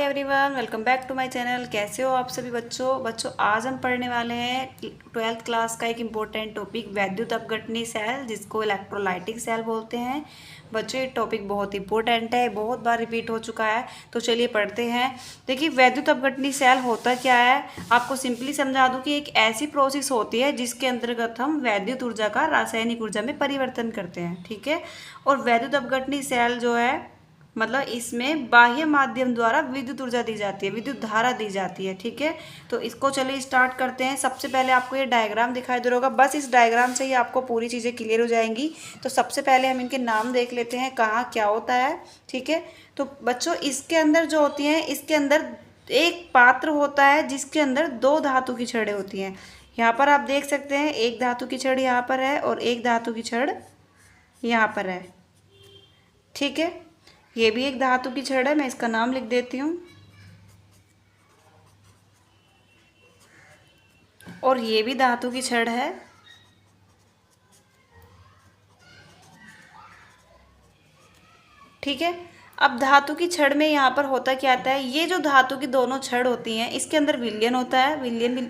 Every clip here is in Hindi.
Everyone, welcome back to my channel. कैसे हो आप सभी बच्चों आज हम पढ़ने वाले हैं 12th क्लास का एक इम्पोर्टेंट टॉपिक वैद्युत अपघटनी सेल, जिसको इलेक्ट्रोलाइटिक सेल बोलते हैं। बच्चों ये टॉपिक बहुत इंपॉर्टेंट है, बहुत बार रिपीट हो चुका है, तो चलिए पढ़ते हैं। देखिए वैद्युत अपघटनी सेल होता क्या है, आपको सिंपली समझा दूँ कि एक ऐसी प्रोसेस होती है जिसके अंतर्गत हम वैद्युत ऊर्जा का रासायनिक ऊर्जा में परिवर्तन करते हैं। ठीक है, और वैद्युत अपघटनी सेल जो है मतलब इसमें बाह्य माध्यम द्वारा विद्युत ऊर्जा दी जाती है, विद्युत धारा दी जाती है। ठीक है, तो इसको चलिए स्टार्ट करते हैं। सबसे पहले आपको ये डायग्राम दिखाई दे रहा होगा, बस इस डायग्राम से ही आपको पूरी चीज़ें क्लियर हो जाएंगी। तो सबसे पहले हम इनके नाम देख लेते हैं, कहाँ क्या होता है। ठीक है, तो बच्चों इसके अंदर जो होती हैं, इसके अंदर एक पात्र होता है जिसके अंदर दो धातु की छड़ें होती हैं। यहाँ पर आप देख सकते हैं, एक धातु की छड़ यहाँ पर है और एक धातु की छड़ यहाँ पर है। ठीक है, ये भी एक धातु की छड़ है, मैं इसका नाम लिख देती हूँ। और ये भी धातु की छड़ है। ठीक है, अब धातु की छड़ में यहाँ पर होता क्या आता है, ये जो धातु की दोनों छड़ होती हैं इसके अंदर विलयन होता है। विलयन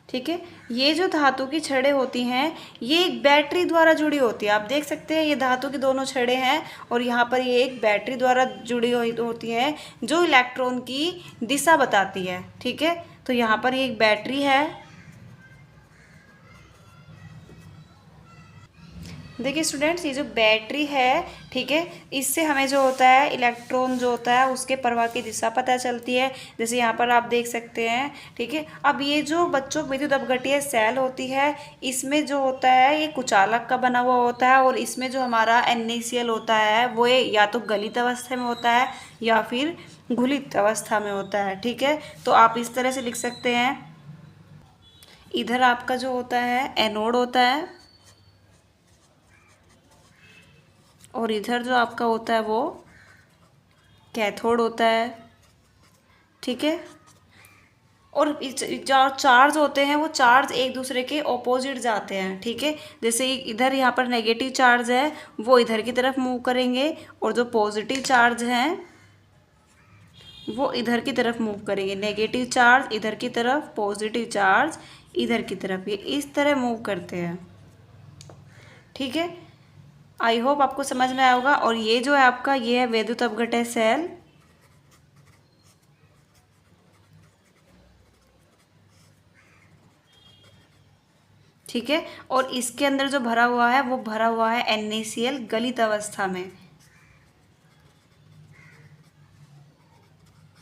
ठीक है, ये जो धातु की छड़ें होती हैं ये एक बैटरी द्वारा जुड़ी होती है। आप देख सकते हैं ये धातु की दोनों छड़ें हैं और यहाँ पर ये एक बैटरी द्वारा जुड़ी हुई होती है जो इलेक्ट्रॉन की दिशा बताती है। ठीक है, तो यहाँ पर ये एक बैटरी है। देखिए स्टूडेंट्स, ये जो बैटरी है, ठीक है, इससे हमें जो होता है इलेक्ट्रॉन जो होता है उसके प्रवाह की दिशा पता चलती है, जैसे यहाँ पर आप देख सकते हैं। ठीक है, अब ये जो बच्चों विद्युत अपघट्य सेल होती है, इसमें जो होता है ये कुचालक का बना हुआ होता है और इसमें जो हमारा NaCl होता है वो या तो गलित अवस्था में होता है या फिर घुलित अवस्था में होता है। ठीक है, तो आप इस तरह से लिख सकते हैं, इधर आपका जो होता है एनोड होता है और इधर जो आपका होता है वो कैथोड होता है। ठीक है, और जो चार्ज होते हैं वो चार्ज एक दूसरे के ऑपोजिट जाते हैं। ठीक है, जैसे इधर यहाँ पर नेगेटिव चार्ज है वो इधर की तरफ मूव करेंगे और जो पॉजिटिव चार्ज हैं वो इधर की तरफ मूव करेंगे। नेगेटिव चार्ज इधर की तरफ, पॉजिटिव चार्ज इधर की तरफ, ये इस तरह मूव करते हैं। ठीक है, आई होप आपको समझ में आया होगा। और ये जो है आपका, ये है वैद्युत अपघट्य सेल। ठीक है, और इसके अंदर जो भरा हुआ है वो भरा हुआ है NaCl गलित अवस्था में।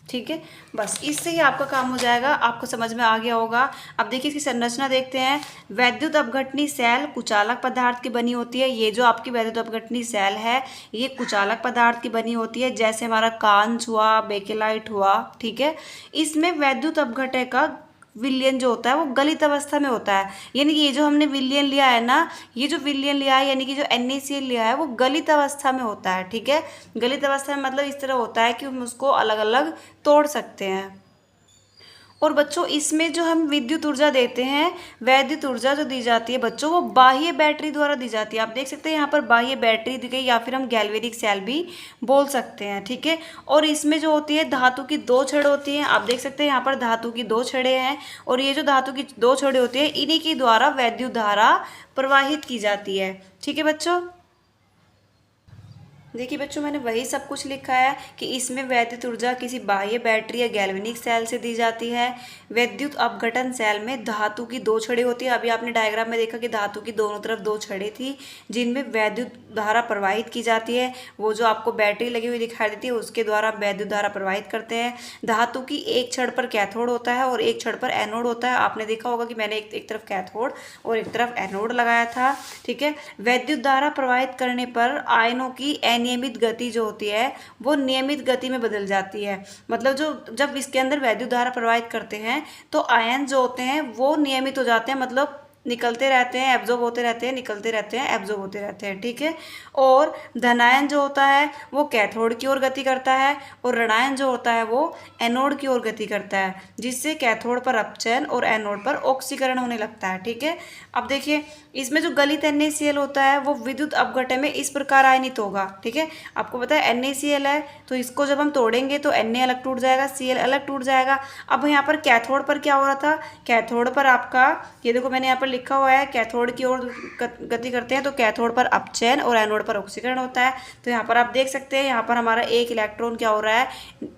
ठीक है, बस इससे ही आपका काम हो जाएगा, आपको समझ में आ गया होगा। अब देखिए इसकी संरचना देखते हैं। वैद्युत अपघटनी सेल कुचालक पदार्थ की बनी होती है। ये जो आपकी वैद्युत अपघटनी सेल है ये कुचालक पदार्थ की बनी होती है, जैसे हमारा कांच हुआ, बेकेलाइट हुआ। ठीक है, इसमें वैद्युत अपघट्य का विलयन जो होता है वो गलित अवस्था में होता है। यानी कि ये जो हमने विलयन लिया है ना, ये जो विलयन लिया है यानी कि जो NaCl लिया है वो गलित अवस्था में होता है। ठीक है, गलित अवस्था में मतलब इस तरह होता है कि हम उसको अलग अलग तोड़ सकते हैं। और बच्चों इसमें जो हम विद्युत ऊर्जा देते हैं, वैद्युत ऊर्जा जो दी जाती है बच्चों वो बाह्य बैटरी द्वारा दी जाती है। आप देख सकते हैं यहाँ पर बाह्य बैटरी दी गई, या फिर हम गैल्वेनिक सेल भी बोल सकते हैं। ठीक है, और इसमें जो होती है धातु की दो छड़ होती हैं। आप देख सकते हैं यहाँ पर धातु की दो छड़ें हैं और ये जो धातु की दो छड़ें होती है इन्हीं के द्वारा वैद्युत धारा प्रवाहित की जाती है। ठीक है बच्चों, देखिए बच्चों मैंने वही सब कुछ लिखा है कि इसमें वैद्युत ऊर्जा किसी बाह्य बैटरी या गैल्वेनिक सेल से दी जाती है। वैद्युत अपघटन सेल में धातु की दो छड़ें होती है। अभी आपने डायग्राम में देखा कि धातु की दोनों तरफ दो छड़ें थी जिनमें वैद्युत धारा प्रवाहित की जाती है। वो जो आपको बैटरी लगी हुई दिखाई देती है उसके द्वारा वैद्युत धारा प्रवाहित करते हैं। धातु की एक छड़ पर कैथोड होता है और एक छड़ पर एनोड होता है। आपने देखा होगा कि मैंने एक तरफ कैथोड और एक तरफ एनोड लगाया था। ठीक है, वैद्युत धारा प्रवाहित करने पर आयनों की अनियमित गति जो होती है वो नियमित गति में बदल जाती है। मतलब जो जब इसके अंदर वैद्युत धारा प्रवाहित करते हैं तो आयन जो होते हैं वो नियमित हो जाते हैं, मतलब निकलते रहते हैं, एब्जॉर्ब होते रहते हैं, निकलते रहते हैं, एब्जॉर्ब होते रहते हैं, ठीक है। और धनायन जो होता है वो कैथोड की ओर गति करता है और ऋणायन जो होता है वो एनोड की ओर गति करता है, जिससे कैथोड पर अपचयन और एनोड पर ऑक्सीकरण होने लगता है, ठीक है। अब देखिए इसमें जो गलित NaCl होता है वो विद्युत अपघटन में इस प्रकार आयनित होगा, ठीक है। आपको पता है NaCl है तो इसको जब हम तोड़ेंगे तो Na अलग टूट जाएगा, Cl अलग टूट जाएगा। अब यहाँ पर कैथोड पर क्या हो रहा था, कैथोड पर आपका ये देखो मैंने यहाँ पर लिखा हुआ है कैथोड की ओर गति करते हैं तो कैथोड पर अपचयन और एनोड पर ऑक्सीकरण होता है। तो यहाँ पर आप देख सकते हैं यहाँ पर हमारा एक इलेक्ट्रॉन क्या हो रहा है,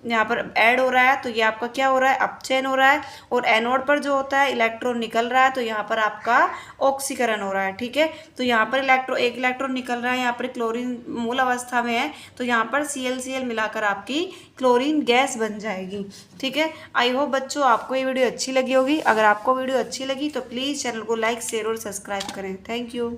यहाँ पर ऐड हो रहा है, तो ये आपका क्या हो रहा है, अपचयन हो रहा है। और एनोड पर जो होता है इलेक्ट्रॉन निकल रहा है तो यहाँ पर आपका ऑक्सीकरण हो रहा है, ठीक है। तो यहाँ पर एक इलेक्ट्रॉन निकल रहा है, यहाँ पर क्लोरीन मूल अवस्था में है तो यहाँ पर ClCl मिलाकर आपकी क्लोरीन गैस बन जाएगी, ठीक है। आई होप बच्चों आपको ये वीडियो अच्छी लगी होगी। अगर आपको वीडियो अच्छी लगी तो प्लीज़ चैनल को लाइक शेयर और सब्सक्राइब करें। Thank you.